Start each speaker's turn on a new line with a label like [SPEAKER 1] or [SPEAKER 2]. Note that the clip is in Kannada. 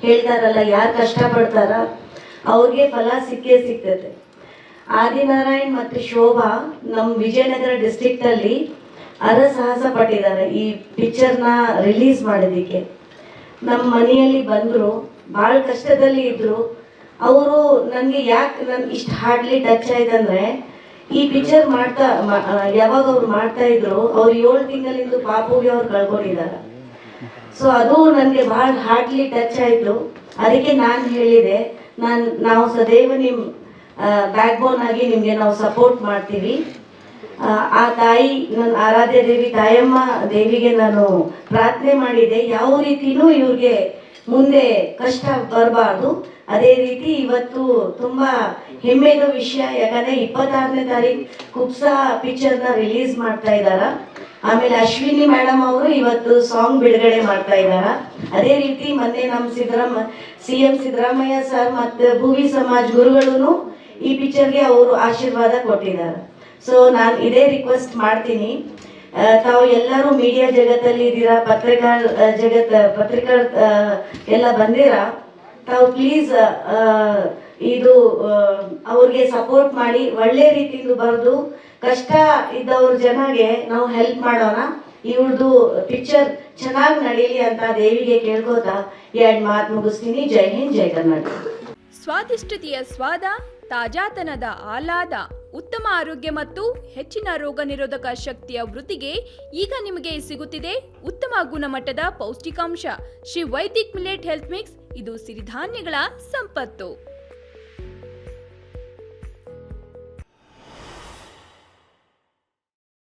[SPEAKER 1] ಹೇಳ್ತಾರಲ್ಲ, ಯಾರು ಕಷ್ಟಪಡ್ತಾರ ಅವ್ರಿಗೆ ಫಲ ಸಿಕ್ಕೇ ಸಿಗ್ತದೆ. ಆದಿನಾರಾಯಣ್ ಮತ್ತು ಶೋಭಾ ನಮ್ಮ ವಿಜಯನಗರ ಡಿಸ್ಟ್ರಿಕ್ಟಲ್ಲಿ ಸಾಹಸ ಪಟ್ಟಿದ್ದಾರೆ ಈ ಪಿಕ್ಚರ್ನ ರಿಲೀಸ್ ಮಾಡೋದಕ್ಕೆ. ನಮ್ಮ ಮನೆಯಲ್ಲಿ ಬಂದರು, ಭಾಳ ಕಷ್ಟದಲ್ಲಿ ಇದ್ದರು ಅವರು. ನನಗೆ ಯಾಕೆ ನನ್ನ ಇಷ್ಟು ಹಾರ್ಡ್ಲಿ ಟಚ್ ಆಯ್ತಂದರೆ, ಈ ಪಿಕ್ಚರ್ ಯಾವಾಗ ಅವ್ರು ಮಾಡ್ತಾ ಇದ್ರು, ಅವ್ರು 7 ತಿಂಗಳಿಂದ ಪಾಪುಗೆ ಅವ್ರು ಕಳ್ಕೊಂಡಿದ್ದಾರೆ. ಸೊ ಅದು ನನಗೆ ಭಾಳ ಹಾರ್ಡ್ಲಿ ಟಚ್ ಆಯಿತು. ಅದಕ್ಕೆ ನಾನು ಹೇಳಿದೆ, ನಾವು ಸದೈವ ನಿಮ್ಮ ಬ್ಯಾಕ್ ಬೋನ್ ಆಗಿ ನಿಮಗೆ ನಾವು ಸಪೋರ್ಟ್ ಮಾಡ್ತೀವಿ. ಆ ತಾಯಿ, ನನ್ನ ಆರಾಧ್ಯ ದೇವಿ ತಾಯಮ್ಮ ದೇವಿಗೆ ನಾನು ಪ್ರಾರ್ಥನೆ ಮಾಡಿದೆ, ಯಾವ ರೀತಿಯೂ ಇವ್ರಿಗೆ ಮುಂದೆ ಕಷ್ಟ ಬರಬಾರ್ದು. ಅದೇ ರೀತಿ ಇವತ್ತು ತುಂಬ ಹೆಮ್ಮೆಯ ವಿಷಯ, ಯಾಕಂದರೆ 26ನೇ ತಾರೀಕು ಕುಪ್ಸ ಪಿಕ್ಚರ್ನ ರಿಲೀಸ್ ಮಾಡ್ತಾ ಇದ್ದಾರೆ. ಆಮೇಲೆ ಅಶ್ವಿನಿ ಮೇಡಮ್ ಅವರು ಇವತ್ತು ಸಾಂಗ್ ಬಿಡುಗಡೆ ಮಾಡ್ತಾ ಇದ್ದಾರೆ. ಅದೇ ರೀತಿ ಮೊನ್ನೆ ನಮ್ಮ CM ಸಿದ್ದರಾಮಯ್ಯ ಸರ್ ಮತ್ತು ಭೂವಿ ಸಮಾಜ್ ಗುರುಗಳು ಈ ಪಿಕ್ಚರ್ಗೆ ಅವರು ಆಶೀರ್ವಾದ ಕೊಟ್ಟಿದ್ದಾರೆ. ಸೊ ನಾನು ಇದೇ ರಿಕ್ವೆಸ್ಟ್ ಮಾಡ್ತೀನಿ, ತಾವು ಎಲ್ಲರೂ ಮೀಡಿಯಾ ಜಗತ್ತಲ್ಲಿ ಇದ್ದೀರಾ, ಪತ್ರಿಕಾ ಎಲ್ಲ ಬಂದಿರಾ, ತಾವು ಪ್ಲೀಸ್ ಇದು ಅವ್ರಿಗೆ ಸಪೋರ್ಟ್ ಮಾಡಿ, ಒಳ್ಳೆ ರೀತಿಯಿಂದ ಬರೆದು ಕಷ್ಟ ಇದ್ದವ್ರ ಜನಗೆ ನಾವು ಹೆಲ್ಪ್ ಮಾಡೋಣ. ಇವ್ರದ್ದು ಪಿಕ್ಚರ್ ಚೆನ್ನಾಗಿ ನಡೀಲಿ ಅಂತ ದೇವಿಗೆ ಕೇಳ್ಕೋತಾ 2 ಮಾತು ಮುಗಿಸ್ತೀನಿ. ಜೈ ಹಿಂದ್, ಜೈ ಕರ್ನಾಟಕ.
[SPEAKER 2] ಸ್ವಾದಿಷ್ಟತೆಯ ಸ್ವಾದ, ತಾಜಾತನದ ಆಹ್ಲಾದ, ಉತ್ತಮ ಆರೋಗ್ಯ ಮತ್ತು ಹೆಚ್ಚಿನ ರೋಗ ನಿರೋಧಕ ಶಕ್ತಿಯ ವೃದ್ಧಿಗೆ ಈಗ ನಿಮಗೆ ಸಿಗುತ್ತಿದೆ ಉತ್ತಮ ಗುಣಮಟ್ಟದ ಪೌಷ್ಟಿಕಾಂಶ Shri Vaidik millet health mix. ಇದು ಸಿರಿಧಾನ್ಯಗಳ ಸಂಪತ್ತು.